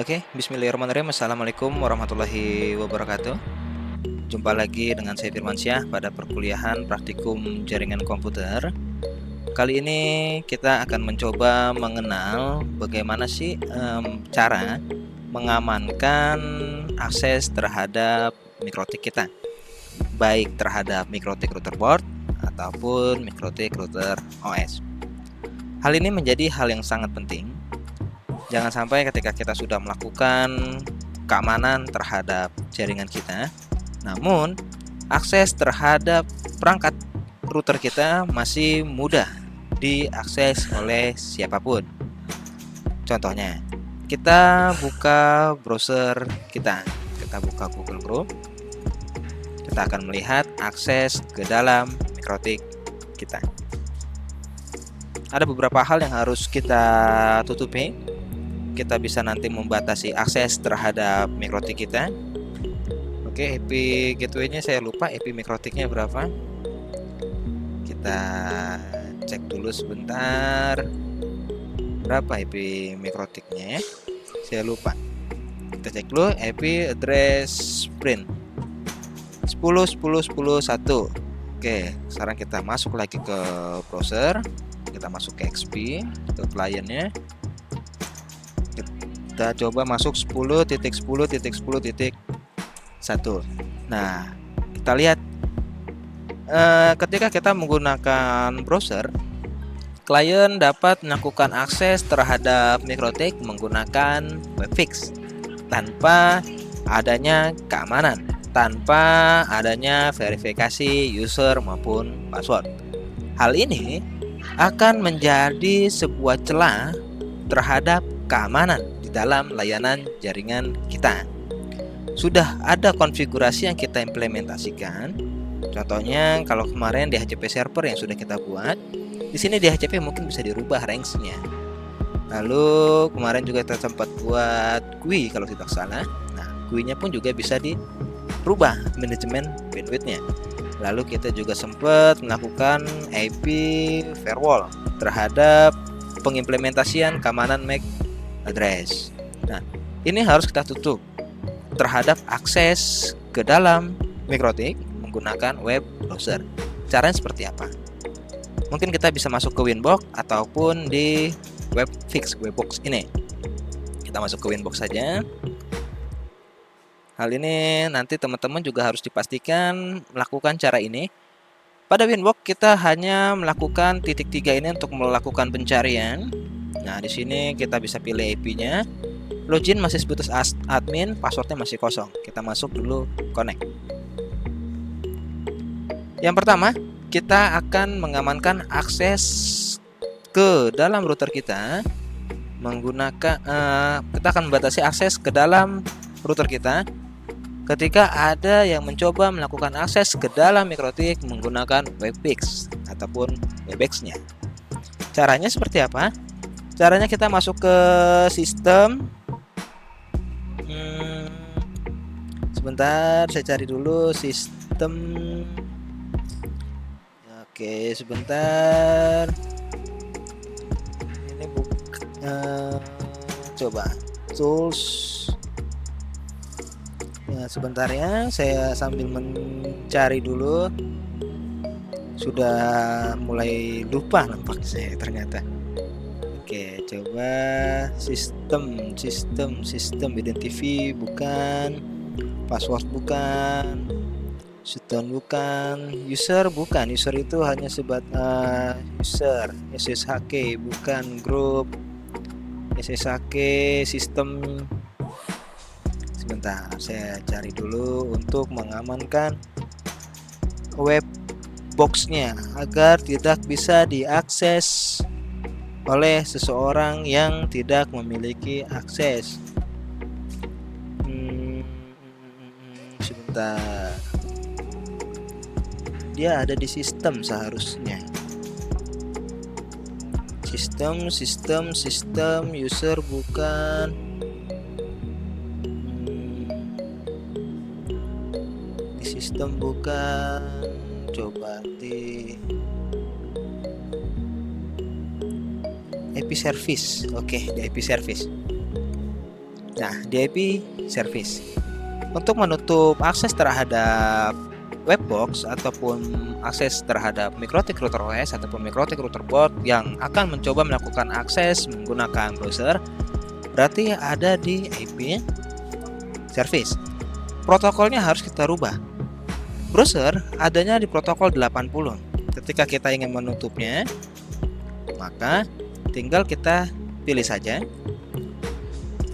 Oke, bismillahirrahmanirrahim. Assalamualaikum warahmatullahi wabarakatuh. Jumpa lagi dengan saya Firmansyah pada perkuliahan praktikum jaringan komputer. Kali ini kita akan mencoba mengenal bagaimana sih cara mengamankan akses terhadap mikrotik kita, baik terhadap mikrotik router board ataupun mikrotik router OS. Hal ini menjadi hal yang sangat penting. Jangan sampai ketika kita sudah melakukan keamanan terhadap jaringan kita, namun akses terhadap perangkat router kita masih mudah diakses oleh siapapun. Contohnya, kita buka browser kita buka Google Chrome, kita akan melihat akses ke dalam mikrotik kita. Ada beberapa hal yang harus kita tutupi. Kita bisa nanti membatasi akses terhadap mikrotik kita. Oke, IP gateway-nya saya lupa IP mikrotiknya berapa. Kita cek dulu sebentar. Berapa IP mikrotiknya ya? Saya lupa. Kita cek dulu IP address print 10.10.10.1. Oke, sekarang kita masuk lagi ke browser. Kita masuk ke XP, ke kliennya. Kita coba masuk 10.10.10.1. Nah, kita lihat ketika kita menggunakan browser, klien dapat melakukan akses terhadap mikrotik menggunakan webfix tanpa adanya keamanan, tanpa adanya verifikasi user maupun password. Hal ini akan menjadi sebuah celah terhadap keamanan di dalam layanan jaringan kita. Sudah ada konfigurasi yang kita implementasikan. Contohnya kalau kemarin DHCP server yang sudah kita buat, di sini DHCP mungkin bisa dirubah range-nya. Lalu kemarin juga kita sempat buat GUI kalau tidak salah. Nah, GUI-nya pun juga bisa dirubah manajemen bandwidth-nya. Lalu kita juga sempat melakukan IP firewall terhadap pengimplementasian keamanan MAC address. Nah, ini harus kita tutup terhadap akses ke dalam mikrotik menggunakan web browser. Caranya seperti apa? Mungkin kita bisa masuk ke Winbox ataupun di webbox ini. Kita masuk ke Winbox saja. Hal ini nanti teman-teman juga harus dipastikan melakukan cara ini. Pada Winbox kita hanya melakukan titik 3 ini untuk melakukan pencarian. Nah, di sini kita bisa pilih IP-nya. Login masih sebatas admin, passwordnya masih kosong. Kita masuk dulu connect. Yang pertama, kita akan mengamankan akses ke dalam router kita menggunakan kita akan membatasi akses ke dalam router kita ketika ada yang mencoba melakukan akses ke dalam mikrotik menggunakan webfix ataupun webex-nya. Caranya seperti apa? Caranya kita masuk ke sistem. Sebentar, saya cari dulu sistem. Oke, sebentar. Ini coba tools. Ya, sebentar ya, saya sambil mencari dulu. Sudah mulai lupa nampak saya ternyata. Oke, coba sistem identify bukan, password bukan, shutdown bukan, user bukan, user itu hanya user, SSHK bukan, grup SSHK, sistem. Sebentar, saya cari dulu untuk mengamankan web box-nya agar tidak bisa diakses oleh seseorang yang tidak memiliki akses. Sebentar, dia ada di sistem seharusnya. Sistem user bukan. Di sistem bukan. Coba di IP service. Oke, di IP service. Nah, di IP service. Untuk menutup akses terhadap webbox ataupun akses terhadap MikroTik router OS ataupun MikroTik router board yang akan mencoba melakukan akses menggunakan browser, berarti ada di IP service. Protokolnya harus kita rubah. Browser adanya di protokol 80. Ketika kita ingin menutupnya, maka tinggal kita pilih saja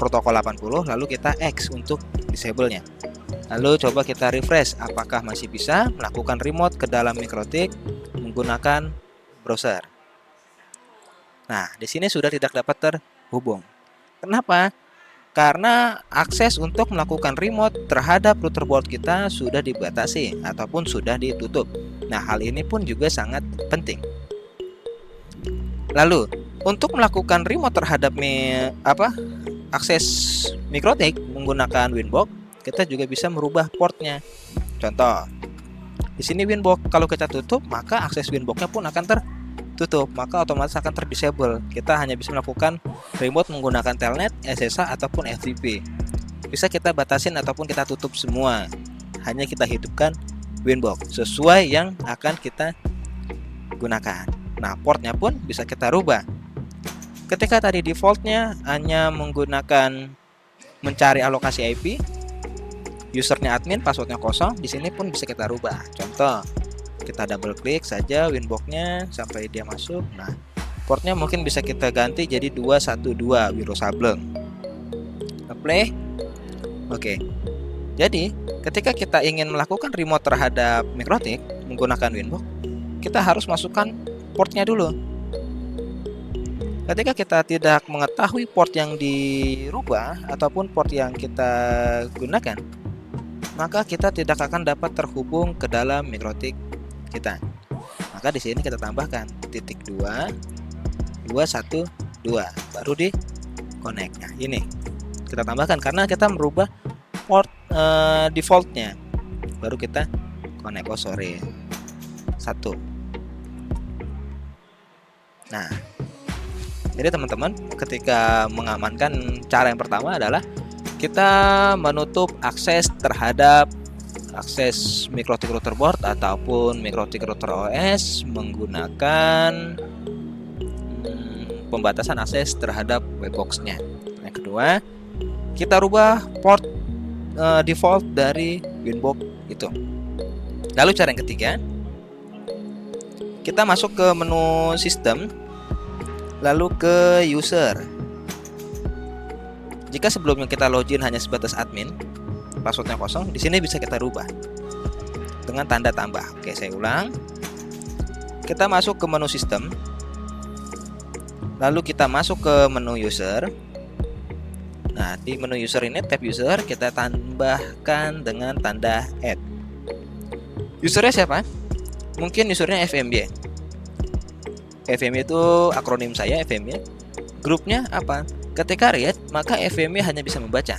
protokol 80 lalu kita X untuk disable-nya. Lalu coba kita refresh apakah masih bisa melakukan remote ke dalam MikroTik menggunakan browser. Nah, di sini sudah tidak dapat terhubung. Kenapa? Karena akses untuk melakukan remote terhadap router board kita sudah dibatasi ataupun sudah ditutup. Nah, hal ini pun juga sangat penting. Lalu, untuk melakukan remote terhadap akses MikroTik menggunakan Winbox, kita juga bisa merubah portnya. Contoh, di sini Winbox kalau kita tutup, maka akses Winbox-nya pun akan tertutup, maka otomatis akan terdisable. Kita hanya bisa melakukan remote menggunakan telnet, SSH ataupun FTP. Bisa kita batasin ataupun kita tutup semua. Hanya kita hidupkan Winbox sesuai yang akan kita gunakan. Nah, portnya pun bisa kita rubah. Ketika tadi defaultnya hanya menggunakan mencari alokasi IP, usernya admin, passwordnya kosong, di sini pun bisa kita rubah. Contoh, kita double klik saja Winbox-nya sampai dia masuk. Nah, portnya mungkin bisa kita ganti jadi 212 Wiro Sableng. Play. Oke. Jadi, ketika kita ingin melakukan remote terhadap MikroTik menggunakan Winbox, kita harus masukkan portnya dulu. Ketika kita tidak mengetahui port yang dirubah ataupun port yang kita gunakan, maka kita tidak akan dapat terhubung ke dalam MikroTik kita. Maka di sini kita tambahkan .2 212 baru di connect. Nah, ini kita tambahkan karena kita merubah port defaultnya. Baru kita connect. Oh, sorry. 1. Nah, jadi teman-teman, ketika mengamankan, cara yang pertama adalah kita menutup akses terhadap akses MikroTik router board ataupun MikroTik router OS menggunakan pembatasan akses terhadap webbox-nya. Yang kedua, kita rubah port default dari Winbox itu. Lalu cara yang ketiga, kita masuk ke menu sistem, lalu ke user. Jika sebelumnya kita login hanya sebatas admin, passwordnya kosong, di sini bisa kita rubah dengan tanda tambah. Oke, saya ulang. Kita masuk ke menu sistem, lalu kita masuk ke menu user. Nah, di menu user ini tab user kita tambahkan dengan tanda add. Usernya siapa? Mungkin usernya FMY. FMY itu akronim saya, FMY. Grupnya apa? Ketika read, maka FMY hanya bisa membaca.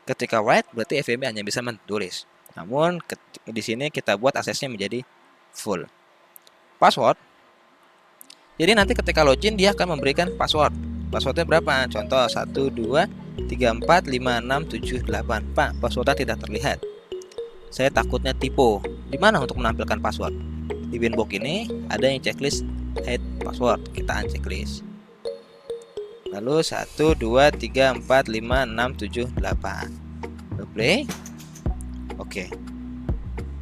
Ketika write, berarti FMY hanya bisa menulis. Namun di sini kita buat aksesnya menjadi full. Password. Jadi nanti ketika login dia akan memberikan password. Passwordnya berapa? Contoh 12345678. Pak, passwordnya tidak terlihat. Saya takutnya typo. Di mana untuk menampilkan password? Di Winbox ini ada yang checklist hide password, kita unchecklist. Lalu 12345678. Play. Oke.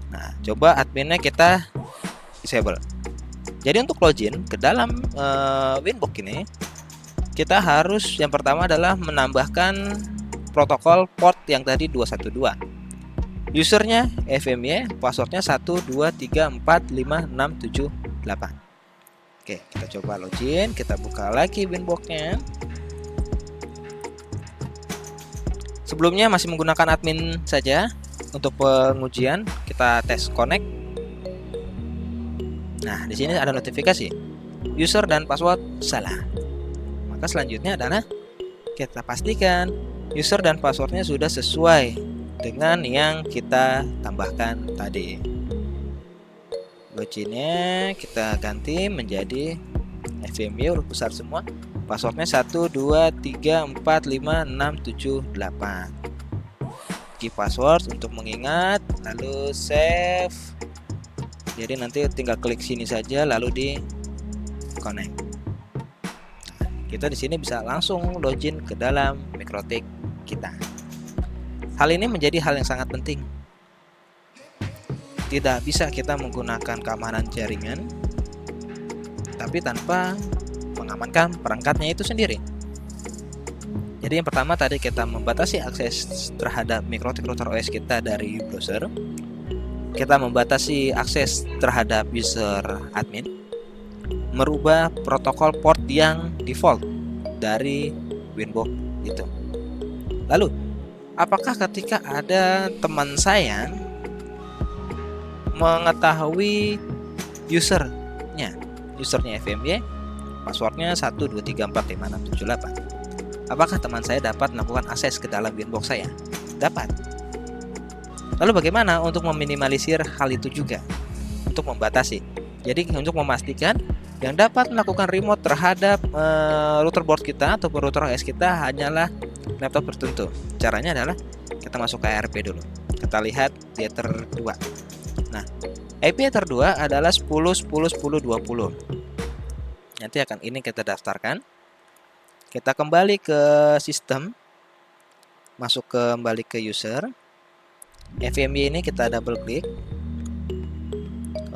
Nah, coba adminnya kita disable. Jadi untuk login ke dalam Winbox ini, kita harus yang pertama adalah menambahkan protokol port yang tadi 212. Usernya FMY, passwordnya 12345678. Oke, kita coba login, kita buka lagi Winbox-nya. Sebelumnya masih menggunakan admin saja. Untuk pengujian kita tes connect. Nah, di sini ada notifikasi user dan password salah. Maka selanjutnya adalah kita pastikan user dan passwordnya sudah sesuai dengan yang kita tambahkan tadi. Loginnya kita ganti menjadi FMY huruf besar semua. Passwordnya 1 2 3 4 5 6 7 8. Key password untuk mengingat, lalu save. Jadi nanti tinggal klik sini saja lalu di connect. Nah, kita di sini bisa langsung login ke dalam MikroTik kita. Hal ini menjadi hal yang sangat penting. Tidak bisa kita menggunakan keamanan jaringan tapi tanpa mengamankan perangkatnya itu sendiri. Jadi yang pertama tadi kita membatasi akses terhadap MikroTik router OS kita dari browser. Kita membatasi akses terhadap user admin. Merubah protokol port yang default dari Winbox itu. Lalu, apakah ketika ada teman saya mengetahui usernya FMY, passwordnya 1 2 3 4 5 6 7 8, apakah teman saya dapat melakukan akses ke dalam Winbox saya? Dapat. Lalu bagaimana untuk meminimalisir hal itu juga? Untuk membatasi. Jadi untuk memastikan yang dapat melakukan remote terhadap router board kita atau router OS kita hanyalah laptop tertentu. Caranya adalah kita masuk ke ARP dulu. Kita lihat di Ether 2. Nah, IP Ether 2 adalah 10 10 10 20. Nanti akan ini kita daftarkan. Kita kembali ke sistem. Masuk kembali ke user. FMY ini kita double klik.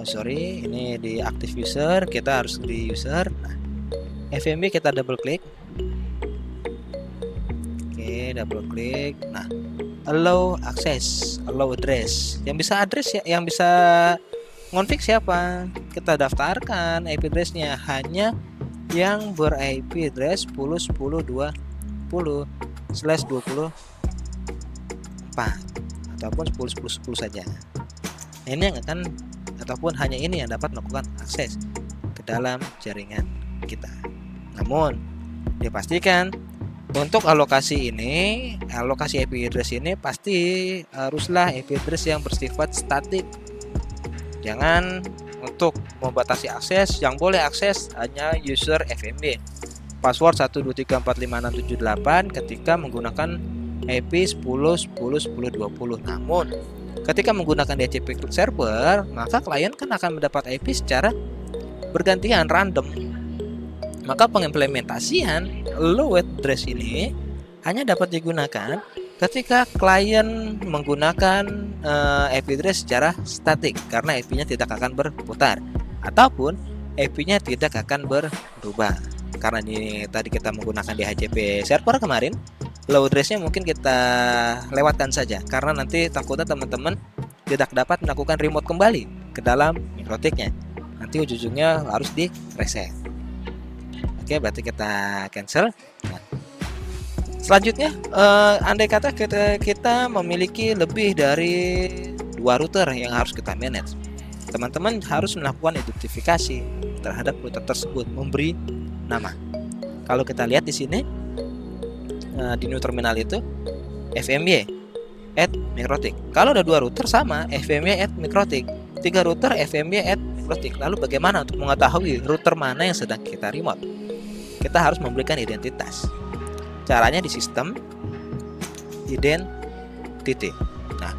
Ini di active user, kita harus di user. Nah, FMY kita double klik. Oke, double klik. Nah, allow access, allow address. Yang bisa address ya, yang bisa ngonfig siapa? Kita daftarkan IP addressnya hanya yang ber-IP address 10 10 20/24 ataupun 10 10 10 saja. Ini yang akan ataupun hanya ini yang dapat melakukan akses ke dalam jaringan kita. Namun dipastikan untuk alokasi ini, alokasi IP address ini pasti haruslah IP address yang bersifat statik. Jangan untuk membatasi akses, yang boleh akses hanya user FMY. Password 1 2 3 4 5 6 7 8 ketika menggunakan IP 10 10 10 20. Namun ketika menggunakan DHCP server, maka klien kan akan mendapat IP secara bergantian random. Maka pengimplementasian low address ini hanya dapat digunakan ketika klien menggunakan IP address secara statik karena IP-nya tidak akan berputar ataupun IP-nya tidak akan berubah. Karena ini tadi kita menggunakan DHCP server kemarin, low address-nya mungkin kita lewatkan saja karena nanti takutnya teman-teman tidak dapat melakukan remote kembali ke dalam MikroTik-nya. Nanti ujung-ujungnya harus di reset. Oke, berarti kita cancel. Nah, selanjutnya, andai kata kita memiliki lebih dari 2 router yang harus kita manage, teman-teman harus melakukan identifikasi terhadap router tersebut, memberi nama. Kalau kita lihat di sini di new terminal itu FMY @MikroTik. Kalau ada 2 router sama FMY @MikroTik, 3 router FMY @MikroTik. Lalu bagaimana untuk mengetahui router mana yang sedang kita remote? Kita harus memberikan identitas. Caranya di sistem identity. Nah,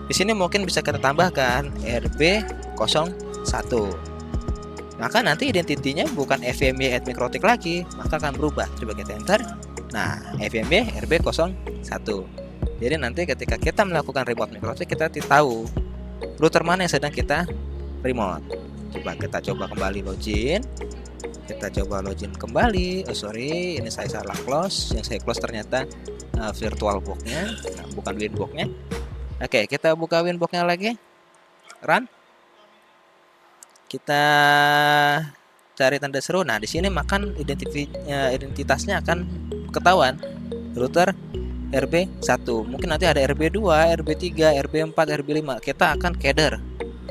di sini mungkin bisa kita tambahkan RB01. Maka nanti identitinya bukan FMY @MikroTik lagi, maka akan berubah. Coba kita enter. Nah, FMY RB01. Jadi nanti ketika kita melakukan remote MikroTik, kita tahu router mana yang sedang kita remote. Kita coba kembali login. Kita coba login kembali. Ini saya salah close. Yang saya close ternyata virtual box-nya, bukan Winbox-nya. Oke, kita buka Winbox-nya lagi. Run. Kita cari tanda seru. Nah, di sini makan identitasnya akan ketahuan. Router RB1. Mungkin nanti ada RB2, RB3, RB4, RB5. Kita akan keder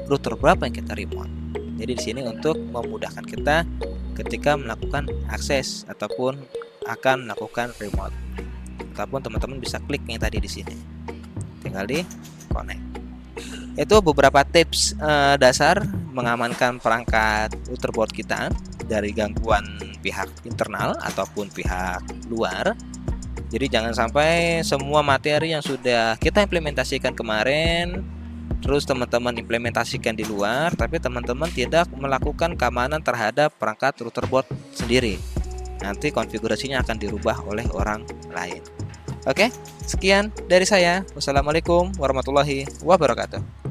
router berapa yang kita remote. Jadi di sini untuk memudahkan kita ketika melakukan akses ataupun akan melakukan remote. Ataupun teman-teman bisa klik yang tadi di sini. Tinggal di connect. Itu beberapa tips dasar mengamankan perangkat router board kita. dari gangguan pihak internal ataupun pihak luar. Jadi jangan sampai semua materi yang sudah kita implementasikan kemarin terus teman-teman implementasikan di luar, tapi teman-teman tidak melakukan keamanan terhadap perangkat router board sendiri. Nanti konfigurasinya akan dirubah oleh orang lain. Oke, sekian dari saya. Wassalamualaikum warahmatullahi wabarakatuh.